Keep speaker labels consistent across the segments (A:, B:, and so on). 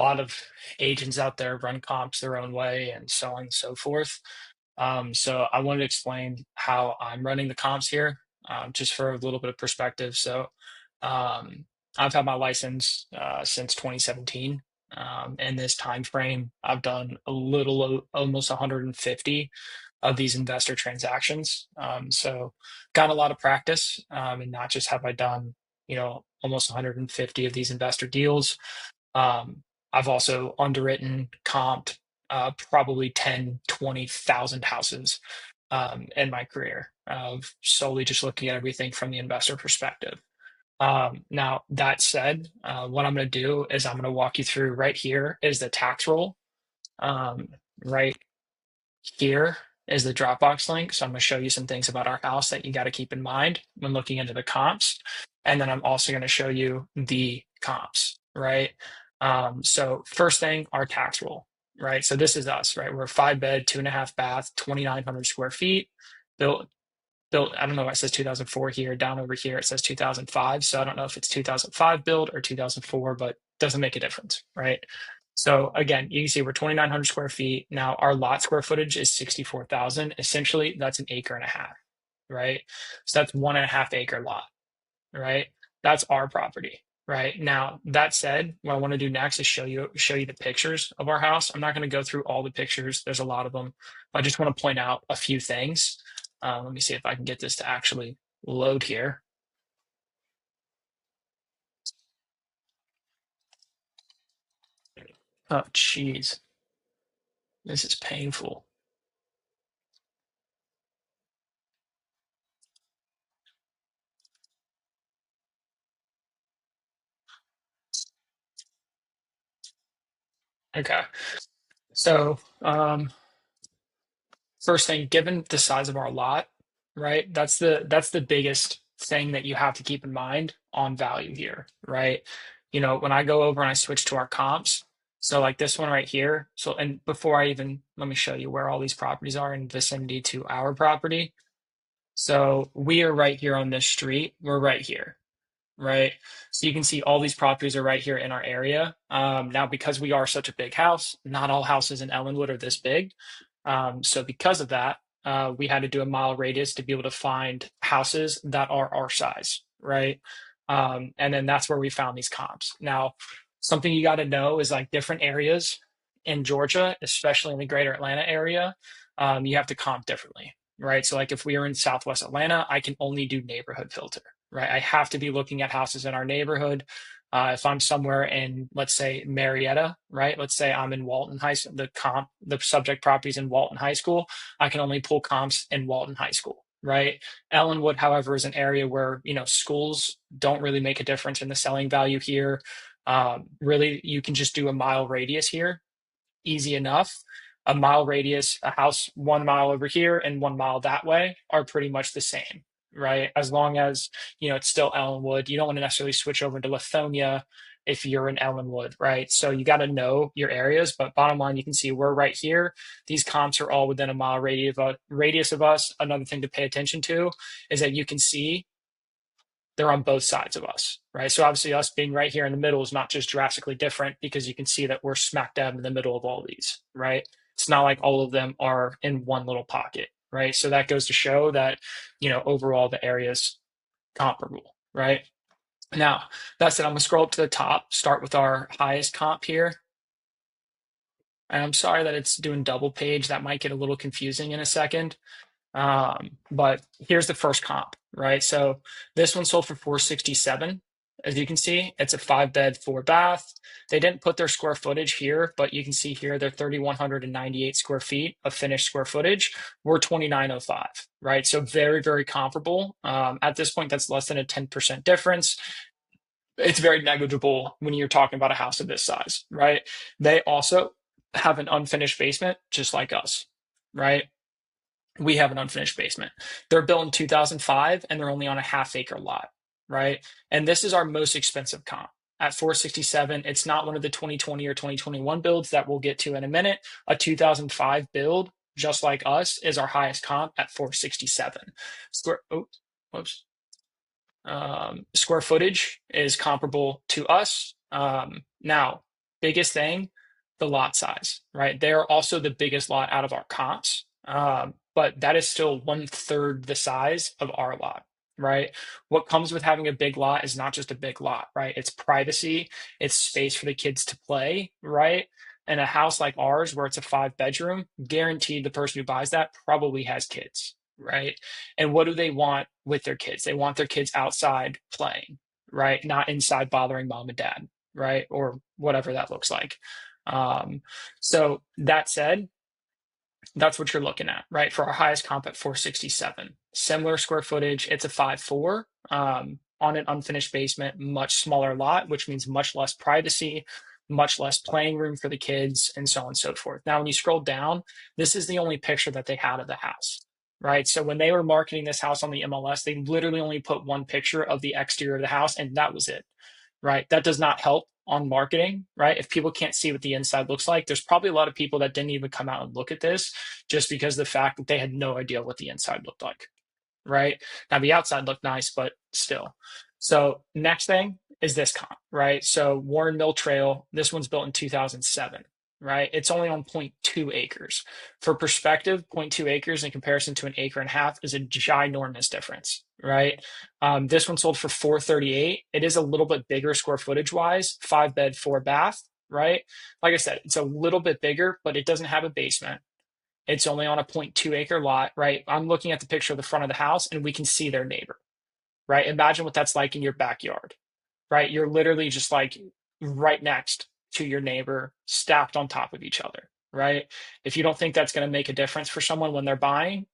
A: A lot of agents out there run comps their own way and so on and so forth. So I wanted to explain how I'm running the comps here, just for a little bit of perspective. So um, I've had my license since 2017. In this time frame, I've done almost 150 of these investor transactions. So got a lot of practice, and not just have I done, almost 150 of these investor deals. Um, I've also underwritten, comped probably 10, 20,000 houses in my career of solely just looking at everything from the investor perspective. Now, that said, what I'm going to do is I'm going to walk you through right here is the tax roll. Um, right here is the Dropbox link. So I'm going to show you some things about our house that you got to keep in mind when looking into the comps. And then I'm also going to show you the comps, right? So first thing, our tax roll, right? So this is us, right? We're a 5 bed, 2.5 bath, 2,900 square feet, built I don't know why it says 2004 here. Down over here it says 2005. So I don't know if it's 2005 build or 2004, but doesn't make a difference, right? So again, you can see we're 2,900 square feet. Now our lot square footage is 64,000. Essentially, that's an acre and a half, right? So that's 1.5 acre lot, right? That's our property, right? Now that said, what I want to do next is show you the pictures of our house. I'm not going to go through all the pictures. There's a lot of them. I just want to point out a few things. Let me see if I can get this to actually load here. Oh, geez, this is painful. Okay, so first thing, given the size of our lot, right? That's the biggest thing that you have to keep in mind on value here, right? When I go over and I switch to our comps, so like this one right here. So, and before I even let me show you where all these properties are in vicinity to our property. So we are right here on this street. We're right here, right? So you can see all these properties are right here in our area. Now, because we are such a big house, not all houses in Ellenwood are this big. So because of that, we had to do a mile radius to be able to find houses that are our size, right? And then that's where we found these comps. Now, something you got to know is like different areas in Georgia, especially in the greater Atlanta area, you have to comp differently, right? So like if we are in Southwest Atlanta, I can only do neighborhood filter, right? I have to be looking at houses in our neighborhood. If I'm somewhere in, let's say, Marietta, right? Let's say I'm in Walton High School, the subject properties in Walton High School, I can only pull comps in Walton High School, right? Ellenwood, however, is an area where, schools don't really make a difference in the selling value here. Really, you can just do a mile radius here, easy enough. A mile radius, a house 1 mile over here and 1 mile that way are pretty much the same, right? As long as, it's still Ellenwood. You don't want to necessarily switch over to Lithonia if you're in Ellenwood, right? So you got to know your areas. But bottom line, you can see we're right here. These comps are all within a mile radius of us. Another thing to pay attention to is that you can see they're on both sides of us, right? So obviously, us being right here in the middle is not just drastically different because you can see that we're smack dab in the middle of all these, right? It's not like all of them are in one little pocket, right? So that goes to show that, overall the area is comparable, right? Now, that said, I'm gonna scroll up to the top, start with our highest comp here. And I'm sorry that it's doing double page. That might get a little confusing in a second. But here's the first comp, right? So this one sold for 467. As you can see, it's a 5 bed, 4 bath. They didn't put their square footage here, but you can see here they're 3,198 square feet of finished square footage. We're 2,905, right? So very, very comparable. At this point, that's less than a 10% difference. It's very negligible when you're talking about a house of this size, right? They also have an unfinished basement, just like us, right? We have an unfinished basement. They're built in 2005 and they're only on a 1/2 acre lot, right? And this is our most expensive comp at 467. It's not one of the 2020 or 2021 builds that we'll get to in a minute. A 2005 build, just like us, is our highest comp at 467. Square, oh, whoops. Square footage is comparable to us. Now, biggest thing, the lot size, right? They're also the biggest lot out of our comps, but that is still one third the size of our lot, right? What comes with having a big lot is not just a big lot, right? It's privacy, it's space for the kids to play, right? And a house like ours, where it's a 5 bedroom, guaranteed the person who buys that probably has kids, right? And what do they want with their kids? They want their kids outside playing, right? Not inside bothering mom and dad, right? Or whatever that looks like. Um, so that said, that's what you're looking at, right? For our highest comp at 467. Similar square footage, it's a 5.4 on an unfinished basement, much smaller lot, which means much less privacy, much less playing room for the kids, and so on and so forth. Now, when you scroll down, this is the only picture that they had of the house, right? So when they were marketing this house on the MLS, they literally only put one picture of the exterior of the house, and that was it, right? That does not help on marketing, right? If people can't see what the inside looks like, there's probably a lot of people that didn't even come out and look at this just because of the fact that they had no idea what the inside looked like, right? Now the outside looked nice, but still. So next thing is this comp, right? So Warren Mill Trail, this one's built in 2007, right? It's only on zero point 0.2 acres. For perspective, zero point 0.2 acres in comparison to an acre and a half is a ginormous difference, right? This one sold for 438. It is a little bit bigger square footage wise, 5 bed, 4 bath, right? Like I said, it's a little bit bigger, but it doesn't have a basement. It's only on a 0.2 acre lot, right? I'm looking at the picture of the front of the house and we can see their neighbor, right? Imagine what that's like in your backyard, right? You're literally just like right next to your neighbor, stacked on top of each other, right? If you don't think that's going to make a difference for someone when they're buying,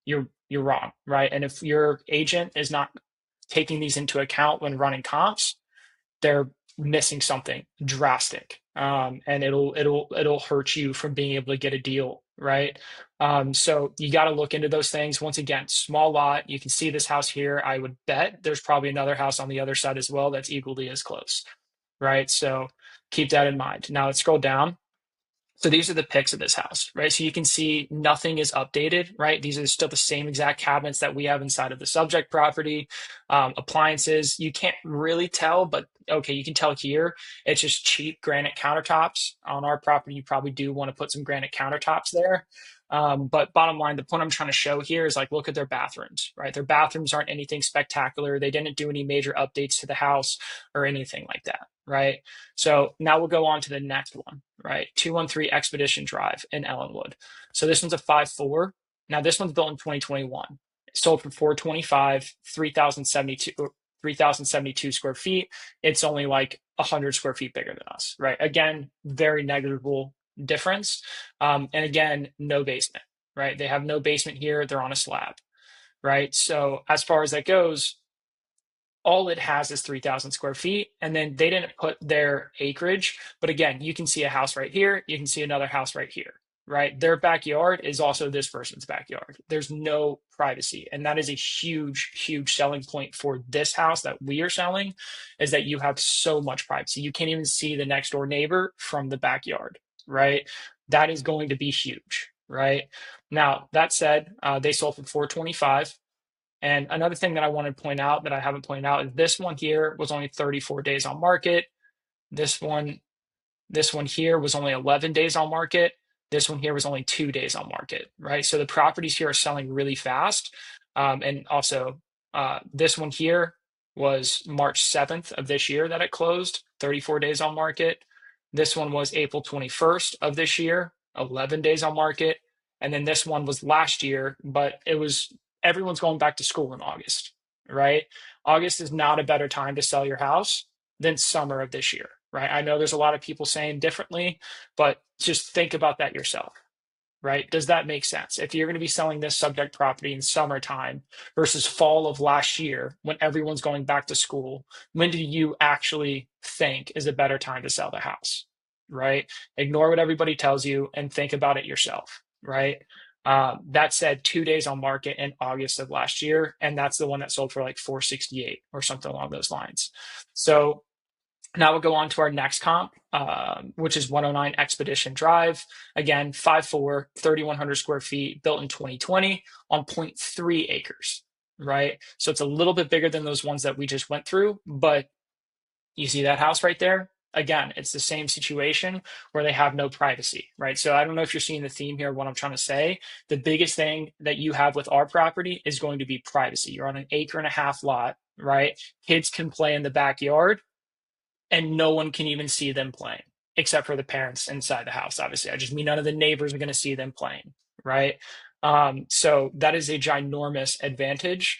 A: you're wrong, right? And if your agent is not taking these into account when running comps, they're missing something drastic, and it'll hurt you from being able to get a deal, right? So you got to look into those things. Once again, small lot. You can see this house here. I would bet there's probably another house on the other side as well that's equally as close, right? So keep that in mind. Now let's scroll down. So these are the pics of this house, right? So you can see nothing is updated, right? These are still the same exact cabinets that we have inside of the subject property. Appliances, you can't really tell, but okay, you can tell here. It's just cheap granite countertops. On our property, you probably do want to put some granite countertops there. But bottom line, the point I'm trying to show here is like, look at their bathrooms, right? Their bathrooms aren't anything spectacular. They didn't do any major updates to the house or anything like that, right? So now we'll go on to the next one, right? 213 Expedition Drive in Ellenwood. So this one's a 5.4. Now this one's built in 2021. It sold for 425, 3,072 square feet. It's only like 100 square feet bigger than us, right? Again, very negligible difference. And again, no basement, right? They have no basement here. They're on a slab, right? So as far as that goes, all it has is 3,000 square feet. And then they didn't put their acreage. But again, you can see a house right here. You can see another house right here, right? Their backyard is also this person's backyard. There's no privacy. And that is a huge, huge selling point for this house that we are selling, is that you have so much privacy. You can't even see the next door neighbor from the backyard, right? That is going to be huge, right? Now, that said, they sold for 425. And another thing that I want to point out that I haven't pointed out is this one here was only 34 days on market. This one, this one here was only 11 days on market. This one here was only 2 days on market, right? So the properties here are selling really fast. And also, this one here was March 7th of this year that it closed, 34 days on market. This one was April 21st of this year, 11 days on market. And then this one was last year, but it was everyone's going back to school in August, right? August is not a better time to sell your house than summer of this year, right? I know there's a lot of people saying differently, but just think about that yourself, right? Does that make sense? If you're going to be selling this subject property in summertime versus fall of last year when everyone's going back to school, when do you actually think is a better time to sell the house, right? Ignore what everybody tells you and think about it yourself, right? That said, 2 days on market in August of last year, and that's the one that sold for like 468 or something along those lines. So now we'll go on to our next comp, which is 109 Expedition Drive. Again, 5.4, 3,100 square feet, built in 2020 on zero point 0.3 acres, right? So it's a little bit bigger than those ones that we just went through, but you see that house right there? again, it's the same situation where they have no privacy, right? So I don't know if you're seeing the theme here, what I'm trying to say. The biggest thing that you have with our property is going to be privacy. You're on an acre and a half lot, right? Kids can play in the backyard and no one can even see them playing except for the parents inside the house. Obviously, I just mean none of the neighbors are going to see them playing, right? So that is a ginormous advantage,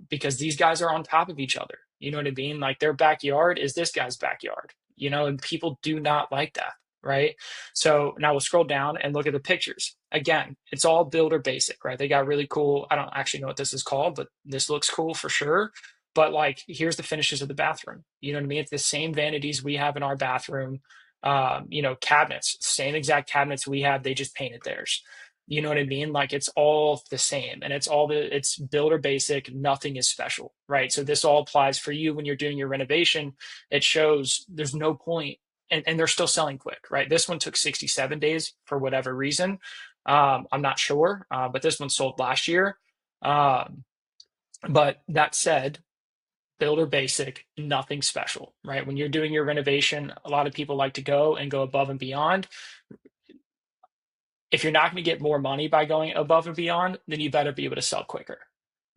A: because these guys are on top of each other. You know what I mean? Like their backyard is this guy's backyard, and people do not like that, right? So now we'll scroll down and look at the pictures. Again, it's all builder basic, right? They got really cool. I don't actually know what this is called, but this looks cool for sure. But like, here's the finishes of the bathroom. You know what I mean? It's the same vanities we have in our bathroom. Cabinets, same exact cabinets we have. They just painted theirs. You know what I mean? Like it's all the same, and it's builder basic. Nothing is special, right? So this all applies for you when you're doing your renovation. It shows there's no point, and they're still selling quick, right? This one took 67 days for whatever reason. I'm not sure, but this one sold last year. Um, but that said, builder basic, nothing special, right? When you're doing your renovation, a lot of people like to go above and beyond. If you're not going to get more money by going above and beyond, then you better be able to sell quicker,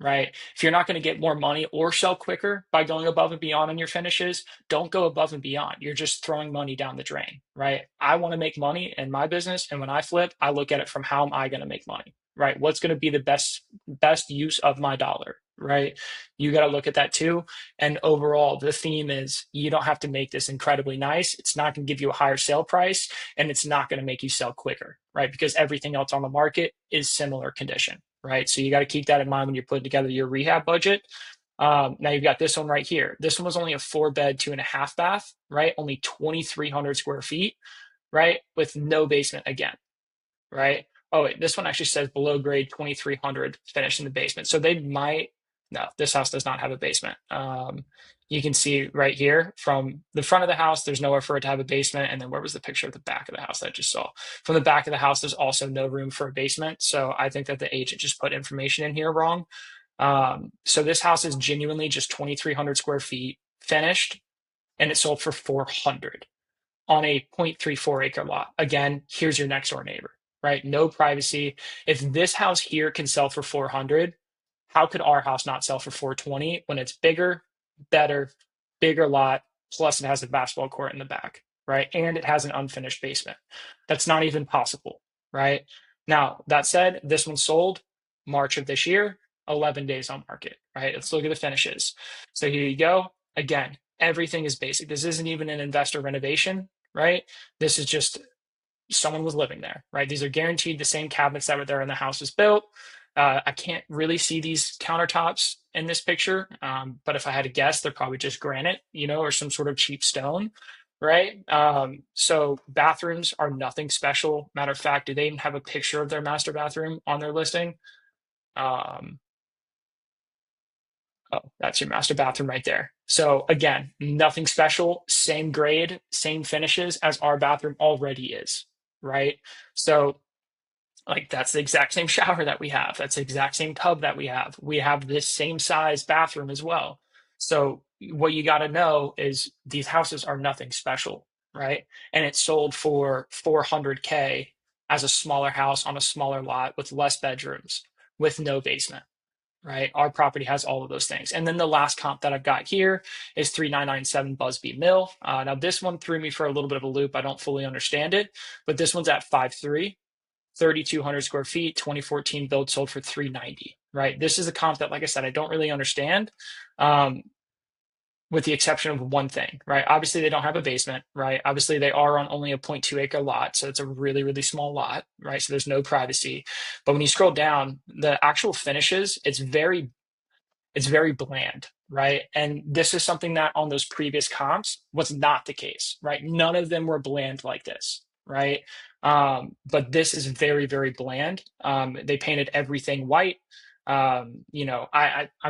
A: right? If you're not going to get more money or sell quicker by going above and beyond on your finishes, don't go above and beyond. You're just throwing money down the drain, right? I want to make money in my business, and when I flip, I look at it from how am I going to make money, right? What's going to be the best use of my dollar, right? You got to look at that too. And overall, the theme is you don't have to make this incredibly nice. It's not going to give you a higher sale price, and it's not going to make you sell quicker, right? Because everything else on the market is similar condition, right? So you got to keep that in mind when you're putting together your rehab budget. Now you've got this one right here. This one was only a 4-bed, 2.5 bath, right? Only 2,300 square feet, right? With no basement again, right? Oh, wait, this one actually says below grade 2,300 finished in the basement. So they might, no, this house does not have a basement. You can see right here from the front of the house, there's nowhere for it to have a basement. And then where was the picture of the back of the house that I just saw? From the back of the house, there's also no room for a basement. So I think that the agent just put information in here wrong. So this house is genuinely just 2,300 square feet finished, and it sold for 400 on a 0.34 acre lot. Again, here's your next door neighbor, right? No privacy. If this house here can sell for 400, how could our house not sell for 420 when it's bigger, better, bigger lot, plus it has a basketball court in the back, right? And it has an unfinished basement. That's not even possible, right? Now, that said, this one sold March of this year, 11 days on market, right? Let's look at the finishes. So here you go. Again, everything is basic. This isn't even an investor renovation, right? This is just someone was living there, right? These are guaranteed the same cabinets that were there when the house was built. I can't really see these countertops in this picture, but if I had to guess, they're probably just granite, or some sort of cheap stone, right? So bathrooms are nothing special. Matter of fact, do they even have a picture of their master bathroom on their listing? Um, Oh, that's your master bathroom right there. So again, nothing special, same grade, same finishes as our bathroom already is, right? So like that's the exact same shower that we have. That's the exact same tub that we have. We have this same size bathroom as well. So what you got to know is these houses are nothing special, right? And it sold for 400K as a smaller house on a smaller lot with less bedrooms, with no basement, right? Our property has all of those things. And then the last comp that I've got here is 3997 Busby Mill. Now, this one threw me for a little bit of a loop. I don't fully understand it, but this one's at 5.3, 3,200 square feet, 2014 build, sold for 390, right? This is a comp that, like I said, I don't really understand. With the exception of one thing, right? Obviously, they don't have a basement, right? Obviously, they are on only a 0.2 acre lot, so it's a really, really small lot, right? So there's no privacy. But when you scroll down, the actual finishes, it's very bland, right? And this is something that on those previous comps was not the case, right? None of them were bland like this, right? But this is very, very bland. They painted everything white. I'm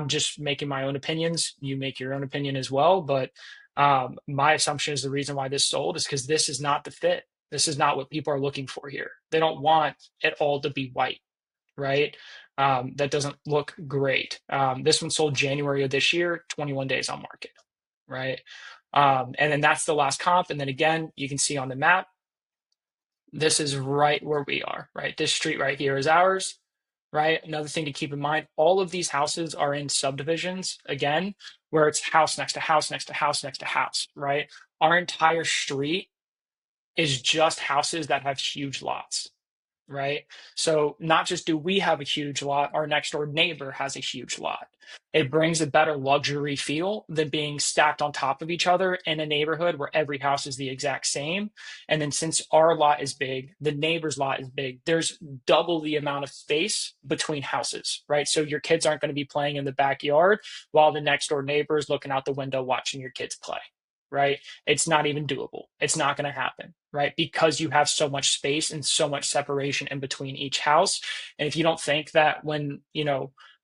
A: just making my own opinions. You make your own opinion as well, but my assumption is the reason why this sold is because this is not the fit. This is not what people are looking for here. They don't want it all to be white, right? That doesn't look great. This one sold January of this year, 21 days on market, right? And then that's the last comp. And then again, you can see on the map, this is right where we are, right? This street right here is ours, right? Another thing to keep in mind, all of these houses are in subdivisions, again, where it's house next to house next to house next to house, right? Our entire street is just houses that have huge lots, right? So not just do we have a huge lot, our next door neighbor has a huge lot. It brings a better luxury feel than being stacked on top of each other in a neighborhood where every house is the exact same. And then since our lot is big, the neighbor's lot is big, there's double the amount of space between houses, right? So your kids aren't going to be playing in the backyard while the next door neighbor is looking out the window watching your kids play, right? It's not even doable. It's not going to happen, right? Because you have so much space and so much separation in between each house. And if you don't think that when,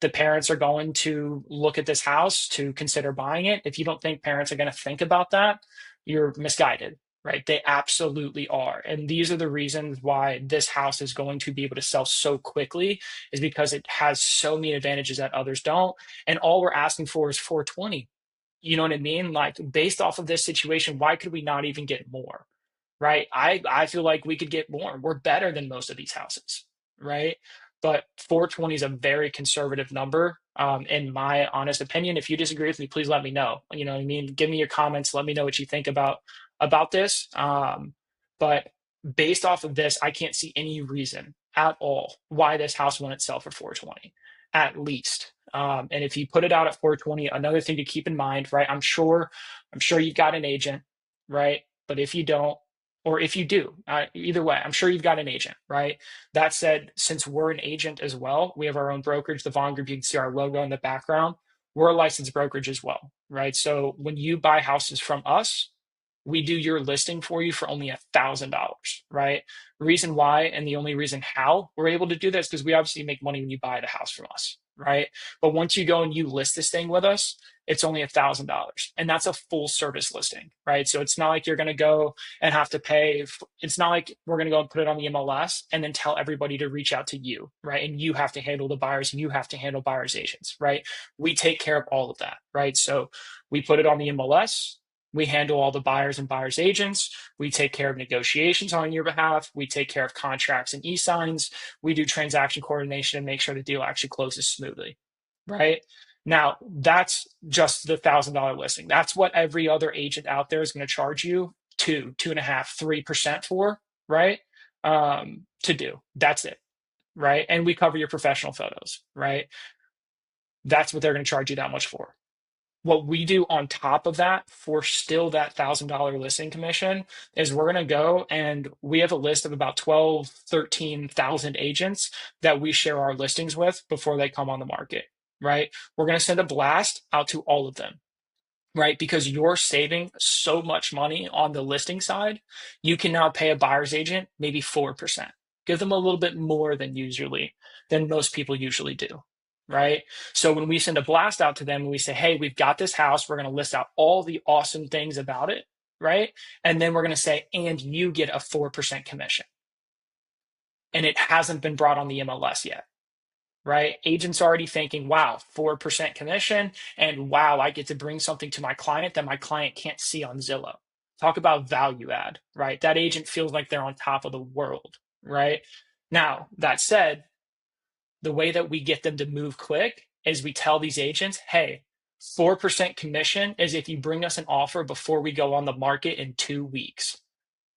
A: the parents are going to look at this house to consider buying it, if you don't think parents are going to think about that, you're misguided, right? They absolutely are. And these are the reasons why this house is going to be able to sell so quickly, is because it has so many advantages that others don't. And all we're asking for is 420. You know what I mean? Like, based off of this situation, why could we not even get more? Right? I feel like we could get more. We're better than most of these houses, right? But 420 is a very conservative number, in my honest opinion. If you disagree with me, please let me know. You know what I mean? Give me your comments. Let me know what you think about this. But based off of this, I can't see any reason at all why this house wouldn't sell for 420, at least. And if you put it out at 420, another thing to keep in mind, right? I'm sure you've got an agent, right? But if you don't, or if you do, either way, I'm sure you've got an agent, right? That said, since we're an agent as well, we have our own brokerage, the Vaughn Group. You can see our logo in the background. We're a licensed brokerage as well, right? So when you buy houses from us, we do your listing for you for only $1,000, right? Reason why, and the only reason how we're able to do this, because we obviously make money when you buy the house from us, right? But once you go and you list this thing with us, it's only $1,000, and that's a full service listing, right? So it's not like you're going to go and have to pay. It's not like we're going to go and put it on the MLS and then tell everybody to reach out to you, right? And you have to handle the buyers and you have to handle buyers agents, right? We take care of all of that, right? So we put it on the MLS. We handle all the buyers and buyers agents. We take care of negotiations on your behalf. We take care of contracts and e-signs. We do transaction coordination and make sure the deal actually closes smoothly, right? Now, that's just the $1,000 listing. That's what every other agent out there is going to charge you 2.5, 3% for, right? To do. That's it, right? And we cover your professional photos, right? That's what they're going to charge you that much for. What we do on top of that for still that $1,000 listing commission is we're going to go and we have a list of about 12, 13,000 agents that we share our listings with before they come on the market, right? We're going to send a blast out to all of them, right? Because you're saving so much money on the listing side, you can now pay a buyer's agent maybe 4%. Give them a little bit more than most people usually do, right? So when we send a blast out to them and we say, hey, we've got this house, we're going to list out all the awesome things about it, right? And then we're going to say, and you get a 4% commission. And it hasn't been brought on the MLS yet, right? Agents already thinking, wow, 4% commission. And wow, I get to bring something to my client that my client can't see on Zillow. Talk about value add, right? That agent feels like they're on top of the world, right? Now, that said, the way that we get them to move quick is we tell these agents, hey, 4% commission is if you bring us an offer before we go on the market in 2 weeks,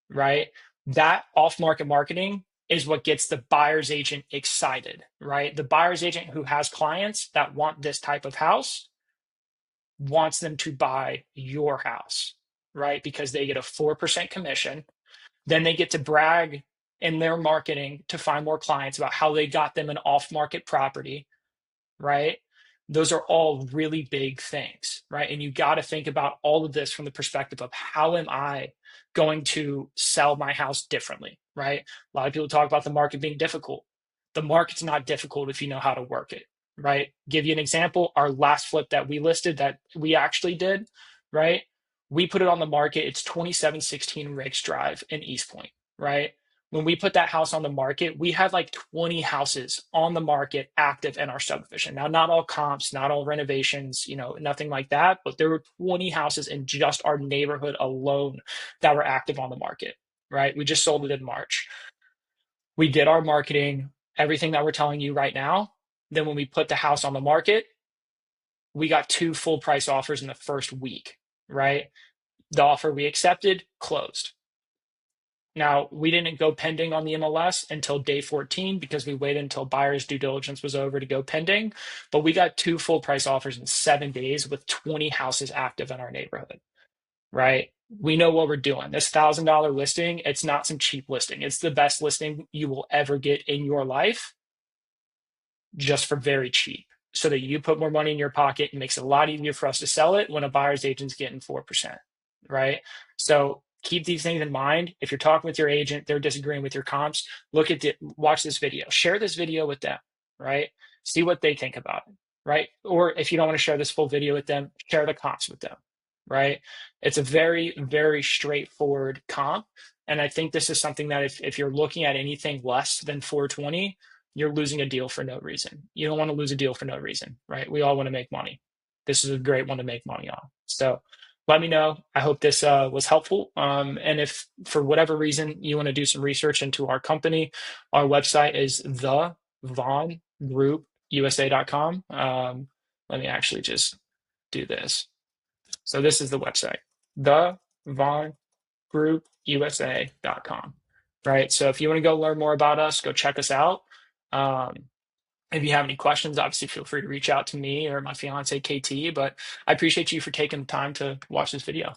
A: right? That off market marketing is what gets the buyer's agent excited, right? The buyer's agent who has clients that want this type of house wants them to buy your house, right? Because they get a 4% commission. Then they get to brag in their marketing to find more clients about how they got them an off market property, right? Those are all really big things, right? And you got to think about all of this from the perspective of how am I going to sell my house differently, right? A lot of people talk about the market being difficult. The market's not difficult if you know how to work it, right? Give you an example. Our last flip that we listed that we actually did, right? We put it on the market. It's 2716 Rakes Drive in East Point, right? When we put that house on the market, we had like 20 houses on the market active in our subdivision. Now, not all comps, not all renovations, nothing like that, but there were 20 houses in just our neighborhood alone that were active on the market, right? We just sold it in March. We did our marketing, everything that we're telling you right now. Then when we put the house on the market, we got two full price offers in the first week, right? The offer we accepted closed. Now, we didn't go pending on the MLS until day 14 because we waited until buyer's due diligence was over to go pending. But we got two full price offers in 7 days with 20 houses active in our neighborhood, right? We know what we're doing. This $1,000 listing, it's not some cheap listing. It's the best listing you will ever get in your life just for very cheap so that you put more money in your pocket. It makes it a lot easier for us to sell it when a buyer's agent's getting 4%, right? So keep these things in mind. If you're talking with your agent, they're disagreeing with your comps, watch this video, share this video with them, right? See what they think about it, right? Or if you don't want to share this full video with them, share the comps with them, right? It's a very, very straightforward comp. And I think this is something that if you're looking at anything less than 420, you're losing a deal for no reason. You don't want to lose a deal for no reason, right? We all want to make money. This is a great one to make money on. So let me know. I hope this was helpful. And if for whatever reason you want to do some research into our company, our website is the Vaughn Group USA.com. Let me actually just do this. So this is the website, the Vaughn Group USA.com. Right. So if you want to go learn more about us, go check us out. Um, if you have any questions, obviously feel free to reach out to me or my fiance KT. But I appreciate you for taking the time to watch this video.